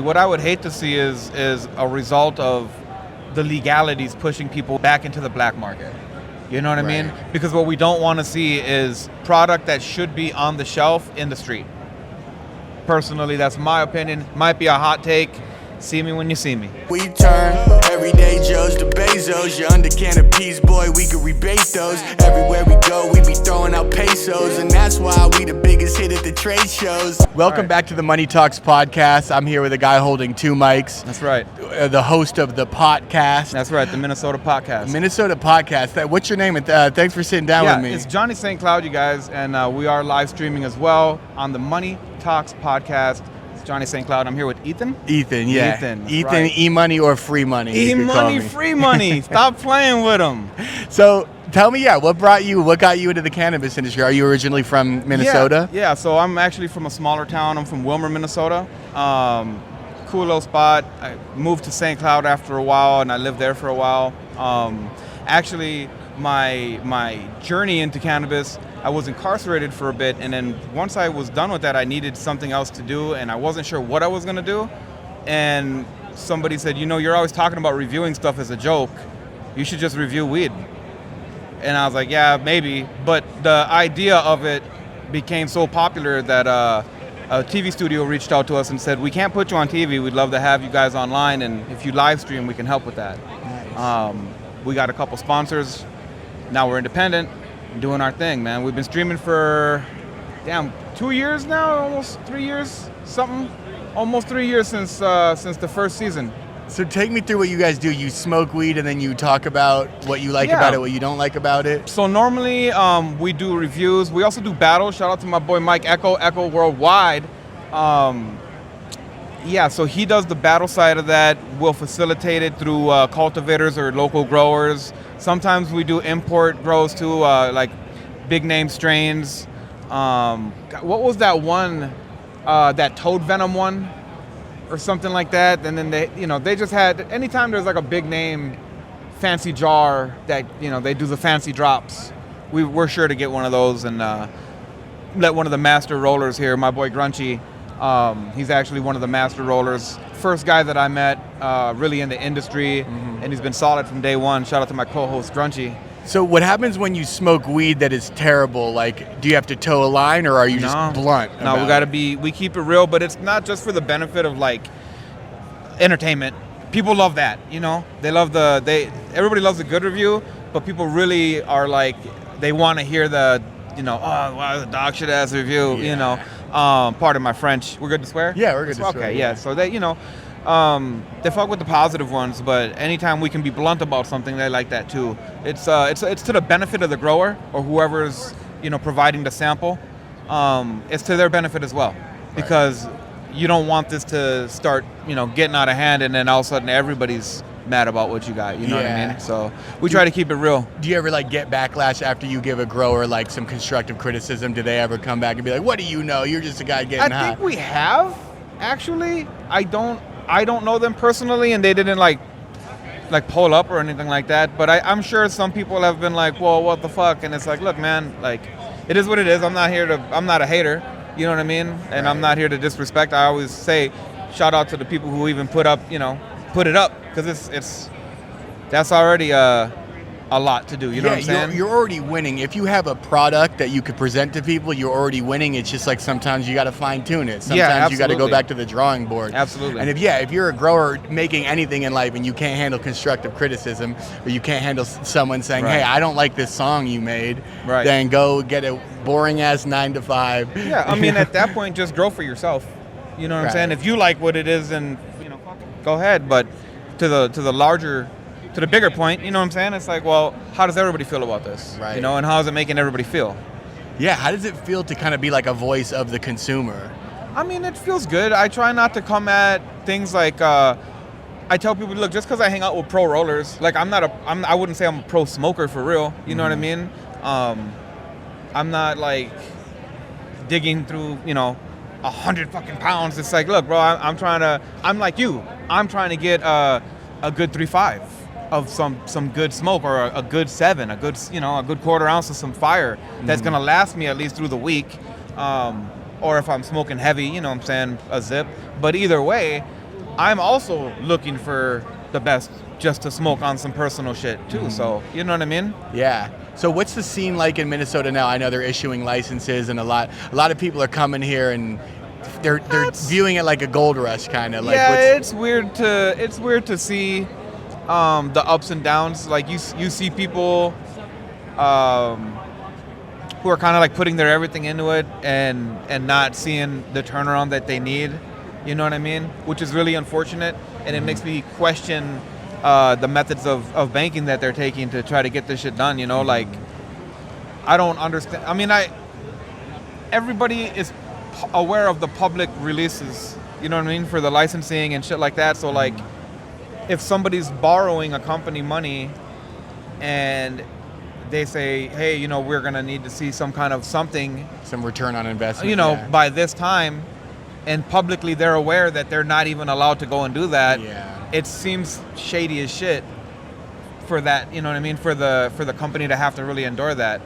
What I would hate to see is a result of the legalities pushing people back into the black market. You know what I mean? Because what we don't want to see is product that should be on the shelf in the street. Personally, that's my opinion. Might be a hot take. See me when you see me. We turn everyday Joes to Bezos. You're under Cannabis, boy, we could rebate those. Everywhere we go, we be throwing out pesos. And that's why we the biggest hit at the trade shows. Welcome back to the Money Talks podcast. I'm here with a guy holding two mics. That's right. The host of the podcast. That's right, the Minnesota podcast. Minnesota podcast. What's your name? And thanks for sitting down with me. It's Johnny St. Cloud, you guys. And we are live streaming as well on the Money Talks podcast. Johnny St. Cloud. I'm here with Ethan. Ethan, yeah. Ethan, right. E-money or free money. E-money, free money. Stop playing with them. So tell me, what got you into the cannabis industry? Are you originally from Minnesota? Yeah, so I'm actually from a smaller town. I'm from Wilmer, Minnesota. Cool little spot. I moved to St. Cloud after a while, and I lived there for a while. Actually, my journey into cannabis, I was incarcerated for a bit, and then once I was done with that, I needed something else to do, and I wasn't sure what I was going to do. And somebody said, you're always talking about reviewing stuff as a joke. You should just review weed. And I was like, yeah, maybe. But the idea of it became so popular that a TV studio reached out to us and said, we can't put you on TV. We'd love to have you guys online, and if you live stream, we can help with that. Nice. We got a couple sponsors. Now we're independent. Doing our thing, man. We've been streaming for 2 years now, almost 3 years, almost 3 years since the first season. So take me through what you guys do. You smoke weed and then you talk about what you like about it, what you don't like about it. So normally we do reviews. We also do battles. Shout out to my boy Mike Echo Worldwide. So he does the battle side of that. We'll facilitate it through cultivators or local growers. Sometimes we do import grows too, like big name strains. What was that one, that toad venom one or something like that? And then they just had, anytime there's like a big name fancy jar that, they do the fancy drops, we're sure to get one of those and let one of the master rollers here, my boy Grunchy, he's actually one of the master rollers. First guy that I met really in the industry, and he's been solid from day one. Shout out to my co-host Grunchy. So what happens when you smoke weed that is terrible? Like, do you have to toe a line, or are you just blunt? No, we keep it real, but it's not just for the benefit of like entertainment. People love that, everybody loves a good review, but people really are like, they want to hear the, wow, the dog shit ass review, pardon my French. We're good to swear? Yeah, we're good to swear. Okay, yeah. So they, they fuck with the positive ones, but anytime we can be blunt about something, they like that too. It's to the benefit of the grower or whoever's, providing the sample. It's to their benefit as well, because you don't want this to start, getting out of hand, and then all of a sudden everybody's mad about what you got, you know what I mean? So we try to keep it real. Do you ever get backlash after you give a grower some constructive criticism? Do they ever come back and be like, what do you know? You're just a guy getting hot. I think we have, actually. I don't know them personally, and they didn't like pull up or anything like that, but I'm sure some people have been like, well, what the fuck? And it's like, look, man, it is what it is. I'm not a hater, you know what I mean? And I'm not here to disrespect. I always say shout out to the people who even put it up, because that's already a lot to do, you know what I'm saying? You're already winning. If you have a product that you could present to people, you're already winning. It's just like sometimes you got to fine tune it. Sometimes you got to go back to the drawing board. Absolutely. And if you're a grower making anything in life and you can't handle constructive criticism, or you can't handle someone saying, hey, I don't like this song you made, then go get a boring ass 9 to 5. Yeah, I mean, at that point, just grow for yourself. You know what I'm saying? If you like what it is, and go ahead. But to the bigger point, you know what I'm saying? It's like, well, how does everybody feel about this? Right. And how is it making everybody feel? Yeah, how does it feel to kind of be like a voice of the consumer? I mean, it feels good. I try not to come at things like, I tell people, look, just because I hang out with pro rollers, I wouldn't say I'm a pro smoker for real. You know what I mean? I'm not digging through, 100 fucking pounds. It's like, look, bro, I'm like you. I'm trying to get a good 3.5 of some good smoke, or a good 7, a good quarter ounce of some fire that's gonna last me at least through the week. Or if I'm smoking heavy, a zip. But either way, I'm also looking for the best just to smoke on some personal shit too. So, you know what I mean? Yeah. So what's the scene like in Minnesota now? I know they're issuing licenses, and a lot of people are coming here, and they're viewing it like a gold rush, kind of. Like, it's weird to see the ups and downs. Like you see people who are kind of like putting their everything into it and not seeing the turnaround that they need. You know what I mean? Which is really unfortunate, and it makes me question the methods of banking that they're taking to try to get this shit done. You know, like I don't understand. I mean, everybody is aware of the public releases. You know what I mean, for the licensing and shit like that. So like, if somebody's borrowing a company money, and they say, hey, you know, we're gonna need to see some kind of some return on investment, you know, by this time, and publicly they're aware that they're not even allowed to go and do that. It seems shady as shit for that, you know what I mean, for the company to have to really endure that.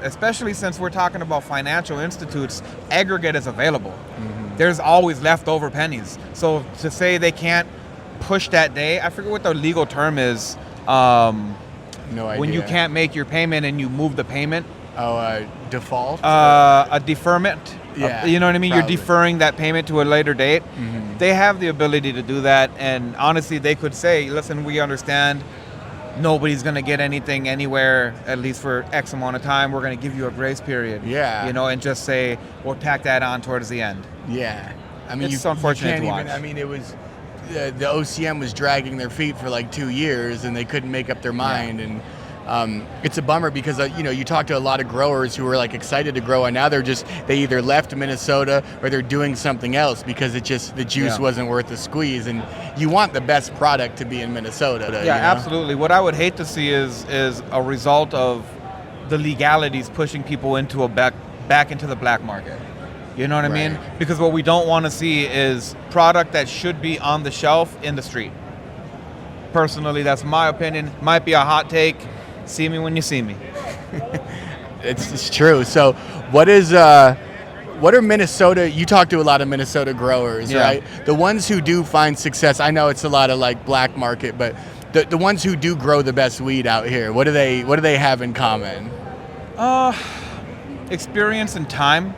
Especially since we're talking about financial institutes, aggregate is available. There's always leftover pennies. So to say they can't push that day, I forget what the legal term is. No idea. When you can't make your payment and you move the payment. Default? A deferment. Yeah. You know what I mean? Probably. You're deferring that payment to a later date. They have the ability to do that, and honestly, they could say, listen, we understand nobody's going to get anything anywhere, at least for X amount of time. We're going to give you a grace period. Yeah. You know, and just say, we'll tack that on towards the end. Yeah. I mean, it's unfortunate you to watch. even, I mean, it was, the OCM was dragging their feet for like 2 years, and they couldn't make up their mind. And it's a bummer because, you know, you talk to a lot of growers who were like excited to grow, and now they either left Minnesota or they're doing something else because the juice wasn't worth the squeeze. And you want the best product to be in Minnesota. Yeah, you know? absolutely. What I would hate to see is a result of the legalities pushing people into back into the black market. You know what I mean? Because what we don't want to see is product that should be on the shelf in the street. Personally, that's my opinion. Might be a hot take. See me when you see me. It's true. So what are Minnesota, you talk to a lot of Minnesota growers, right? The ones who do find success, I know it's a lot of like black market, but the ones who do grow the best weed out here, what do they have in common? Experience and time.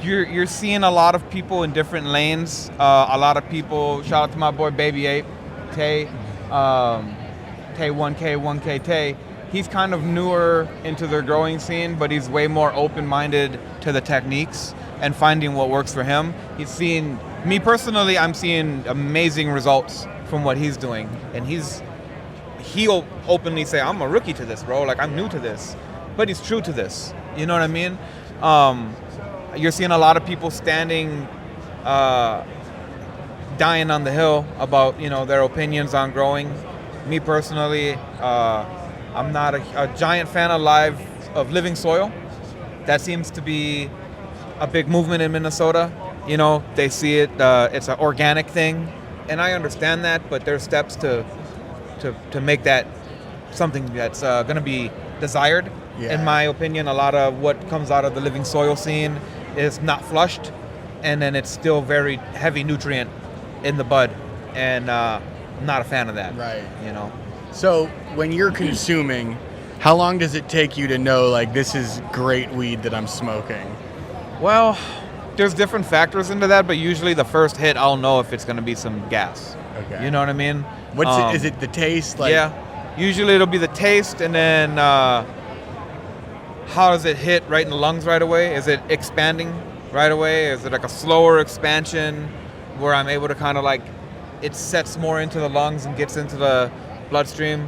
You're seeing a lot of people in different lanes. A lot of people, shout out to my boy Baby Ape, Tay, K1K, Tay. He's kind of newer into the growing scene, but he's way more open-minded to the techniques and finding what works for him. Me personally, I'm seeing amazing results from what he's doing. And he'll openly say, I'm a rookie to this, bro. Like, I'm new to this. But he's true to this. You know what I mean? You're seeing a lot of people standing, dying on the hill about, you know, their opinions on growing. Me personally, I'm not a giant fan of living soil. That seems to be a big movement in Minnesota. You know, they see it, it's an organic thing, and I understand that, but there's steps to make that something that's going to be desired. In my opinion, a lot of what comes out of the living soil scene is not flushed, and then it's still very heavy nutrient in the bud, and I'm not a fan of that. Right. You know. So when you're consuming, how long does it take you to know, like, this is great weed that I'm smoking? Well, there's different factors into that, but usually the first hit, I'll know if it's going to be some gas. Okay. You know what I mean? Is it the taste? Like? Yeah. Usually it'll be the taste, and then how does it hit right in the lungs right away? Is it expanding right away? Is it like a slower expansion where I'm able to kind of like, it sets more into the lungs and gets into the bloodstream?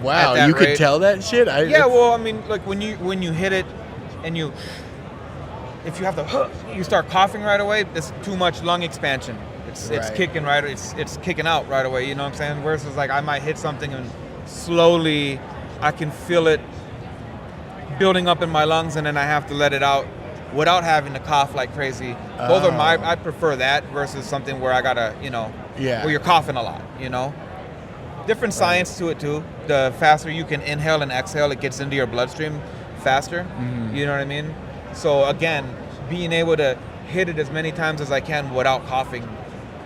Wow, you could tell that shit? Well, I mean, like when you hit it and if you have you start coughing right away, it's too much lung expansion. It's kicking it's kicking out right away, you know what I'm saying? Versus like I might hit something and slowly I can feel it building up in my lungs, and then I have to let it out without having to cough like crazy. Both are I prefer that versus something where I gotta, you know, where you're coughing a lot, you know? Different science to it too. The faster you can inhale and exhale, it gets into your bloodstream faster. Mm-hmm. You know what I mean? So again, being able to hit it as many times as I can without coughing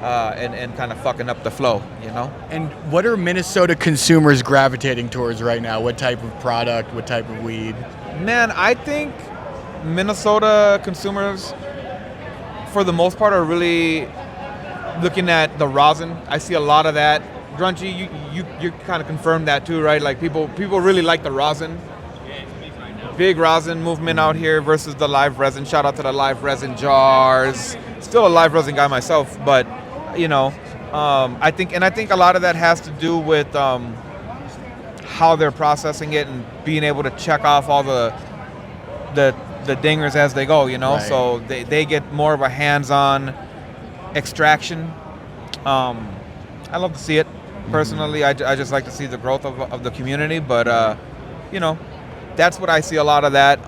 and kind of fucking up the flow, you know? And what are Minnesota consumers gravitating towards right now? What type of product? What type of weed? Man, I think Minnesota consumers, for the most part, are really looking at the rosin. I see a lot of that. Grungy, you kind of confirmed that too, right? Like people really like the rosin. Big rosin movement out here versus the live resin. Shout out to the live resin jars. Still a live resin guy myself, but you know, I think a lot of that has to do with how they're processing it and being able to check off all the dingers as they go, you know. Right. So they get more of a hands-on extraction. I love to see it personally. I just like to see the growth of the community, but you know, that's what I see a lot of that.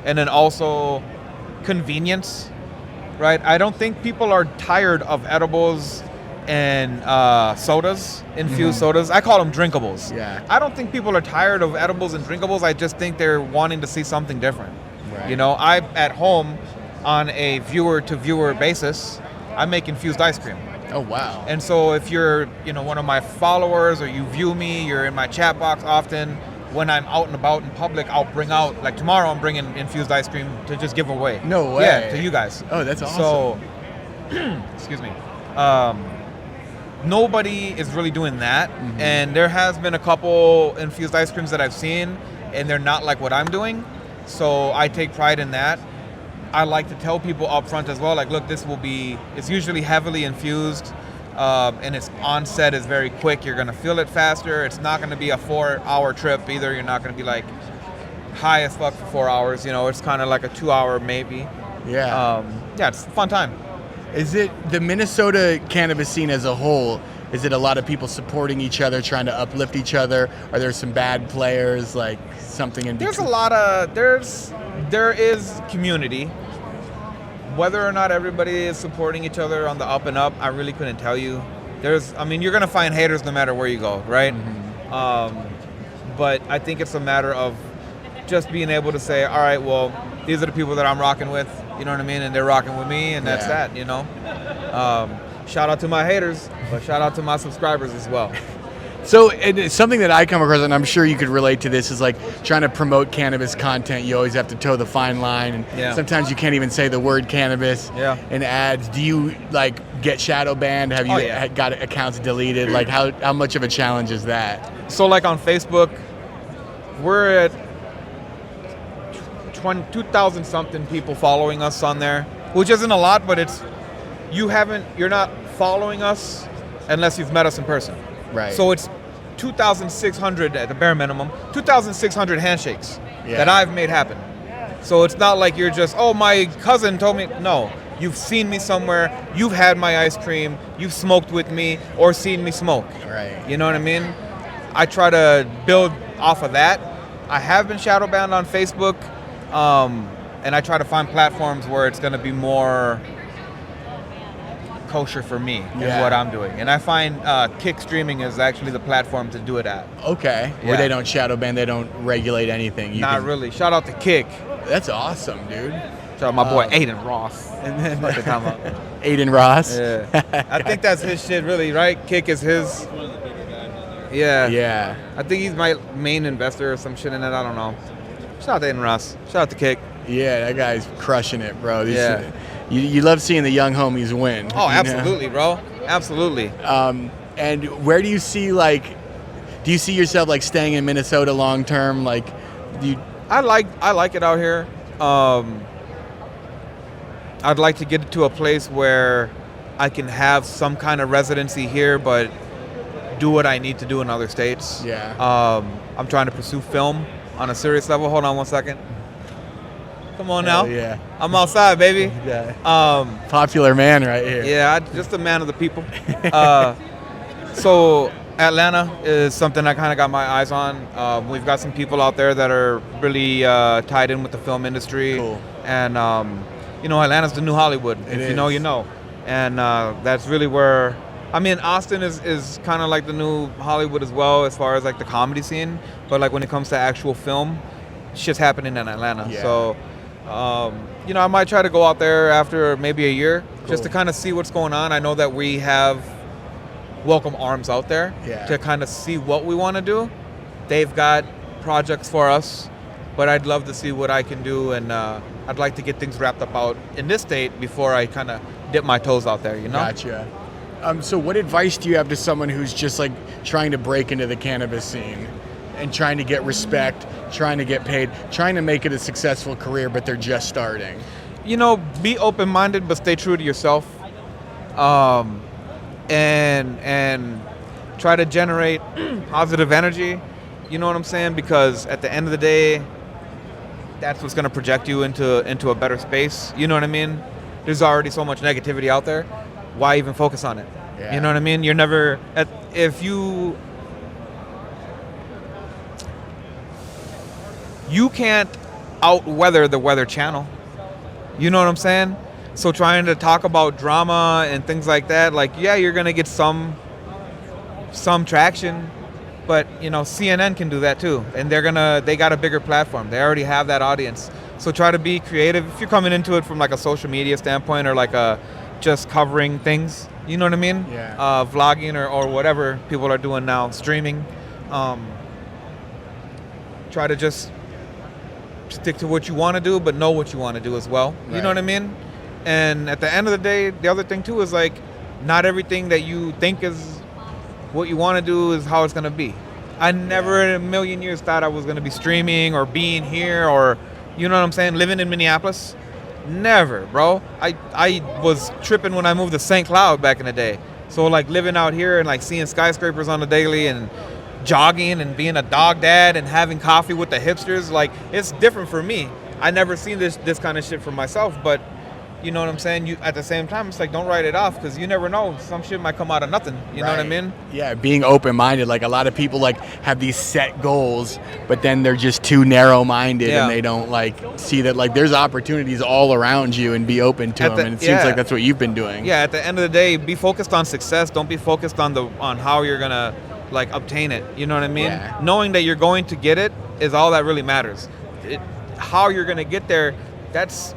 And then also convenience, right? I don't think people are tired of edibles and sodas, infused sodas. I call them drinkables. Yeah. I don't think people are tired of edibles and drinkables. I just think they're wanting to see something different. Right. You know, I at home on a viewer-to-viewer basis, I make infused ice cream. Oh, wow. And so if you're, you know, one of my followers or you view me, you're in my chat box often, when I'm out and about in public, I'll bring out, like tomorrow I'm bringing infused ice cream to just give away. No way. Yeah, to you guys. Oh, that's awesome. So, excuse me. Nobody is really doing that. And there has been a couple infused ice creams that I've seen, and they're not like what I'm doing. So I take pride in that. I like to tell people up front as well, like, look, it's usually heavily infused, and its onset is very quick. You're gonna feel it faster. It's not gonna be a 4-hour trip either. You're not gonna be like high as fuck for 4 hours. You know, it's kind of like a 2-hour maybe. Yeah. Yeah, it's a fun time. Is it the Minnesota cannabis scene as a whole? Is it a lot of people supporting each other, trying to uplift each other? Are there some bad players, like something in between? There is community. Whether or not everybody is supporting each other on the up and up, I really couldn't tell you. You're gonna find haters no matter where you go, right? But I think it's a matter of just being able to say, all right, well, these are the people that I'm rocking with, you know what I mean? And they're rocking with me, and that's that, you know? Shout out to my haters, but shout out to my subscribers as well. So it's something that I come across, and I'm sure you could relate to this, is like trying to promote cannabis content. You always have to toe the fine line, and sometimes you can't even say the word cannabis in ads. Do you like get shadow banned? Have you got accounts deleted? Like how much of a challenge is that? So like on Facebook, we're at 2,000 something people following us on there, which isn't a lot, but you're not following us unless you've met us in person. Right. So it's 2,600 at the bare minimum, 2,600 handshakes that I've made happen. So it's not like you're just, oh, my cousin told me. No, you've seen me somewhere, you've had my ice cream, you've smoked with me or seen me smoke. Right. You know what I mean? I try to build off of that. I have been shadow banned on Facebook, and I try to find platforms where it's going to be more kosher for me is what I'm doing, and I find Kick streaming is actually the platform to do it at. Okay. Where they don't shadow ban, they don't regulate anything. Not really. Shout out to Kick. That's awesome, dude. Shout out my boy Aiden Ross. And then Aiden Ross. Yeah. I think that's his shit, really, right? Kick is his. Yeah. Yeah. I think he's my main investor or some shit in it. I don't know. Shout out to Aiden Ross. Shout out to Kick. Yeah, that guy's crushing it, bro. You love seeing the young homies win. Oh, absolutely, bro. Absolutely. And where do you see do you see yourself like staying in Minnesota long term? Like, I like it out here. I'd like to get to a place where I can have some kind of residency here, but do what I need to do in other states. Yeah. I'm trying to pursue film on a serious level. Hold on one second. Come on now. Yeah. I'm outside, baby. Yeah. Popular man right here. Yeah, just a man of the people. So Atlanta is something I kind of got my eyes on. We've got some people out there that are really tied in with the film industry. Cool. And, Atlanta's the new Hollywood. If you know, you know. And that's really where, Austin is kind of like the new Hollywood as well as far as like the comedy scene. But like when it comes to actual film, shit's happening in Atlanta. Yeah. So I might try to go out there after maybe a year just to kind of see what's going on. I know that we have welcome arms out there to kind of see what we want to do. They've got projects for us, but I'd love to see what I can do, and I'd like to get things wrapped up out in this state before I kind of dip my toes out there, Gotcha. So what advice do you have to someone who's just like trying to break into the cannabis scene and trying to get respect, trying to get paid, trying to make it a successful career, but they're just starting? Be open-minded, but stay true to yourself, and try to generate positive energy. You know what I'm saying? Because at the end of the day, that's what's going to project you into a better space. You know what I mean? There's already so much negativity out there. Why even focus on it? Yeah. You know what I mean? You're never if you can't outweather the Weather Channel. You know what I'm saying? So trying to talk about drama and things like that, you're gonna get some traction, but CNN can do that too, and they got a bigger platform. They already have that audience. So try to be creative. If you're coming into it from like a social media standpoint or like a just covering things, you know what I mean? Yeah. Vlogging or whatever people are doing now, streaming. Try to just stick to what you want to do, but know what you want to do as well. Right. You know what I mean? And at the end of the day, the other thing too is like, not everything that you think is what you want to do is how it's going to be. I never in a million years thought I was going to be streaming or being here or, you know what I'm saying, living in Minneapolis. Never, bro. I was tripping when I moved to St. Cloud back in the day. So like living out here and like seeing skyscrapers on the daily and jogging and being a dog dad and having coffee with the hipsters, like it's different for me. I never seen this kind of shit for myself, but you know what I'm saying? You at the same time, it's like don't write it off because you never know. Some shit might come out of nothing. You know what I mean? Yeah, being open-minded. Like a lot of people like have these set goals, but then they're just too narrow-minded and they don't like see that like there's opportunities all around you and be open to them. And it seems like that's what you've been doing. Yeah, at the end of the day, be focused on success. Don't be focused on how you're gonna like obtain it. You know what I mean? Yeah. Knowing that you're going to get it is all that really matters. How you're gonna get there, that's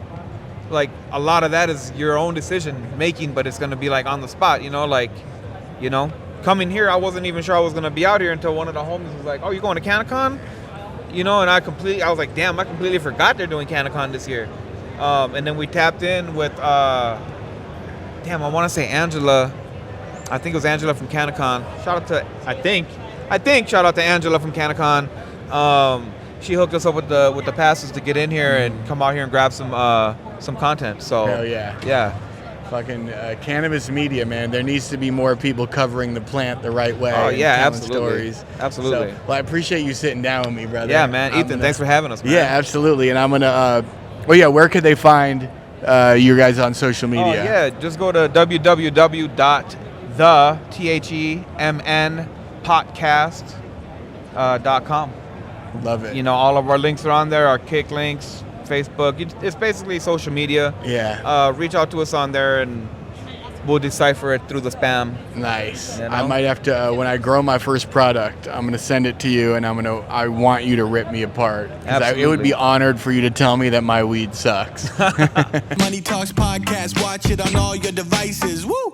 like a lot of that is your own decision making, but it's gonna be like on the spot, coming here, I wasn't even sure I was gonna be out here until one of the homies was like, "Oh, you going to CannaCon?" And I was like, "Damn, I completely forgot they're doing CannaCon this year." And then we tapped in with, I want to say Angela. I think it was Angela from CannaCon. Shout out to shout out to Angela from CannaCon. She hooked us up with the passes to get in here and come out here and grab some content. So hell yeah. Yeah. Fucking cannabis media, man. There needs to be more people covering the plant the right way. Oh yeah, telling absolutely. Stories. Absolutely. So, I appreciate you sitting down with me, brother. Yeah, man. Ethan, thanks for having us, man. Yeah, absolutely. And I'm gonna. Where could they find you guys on social media? Oh yeah, just go to www.MNPotcast.com. Love it. All of our links are on there. Our Kick links, Facebook. It's basically social media. Yeah. Reach out to us on there, and we'll decipher it through the spam. Nice. I might have to when I grow my first product, I'm gonna send it to you, and I want you to rip me apart. It would be honored for you to tell me that my weed sucks. Money Talks Podcast. Watch it on all your devices. Woo!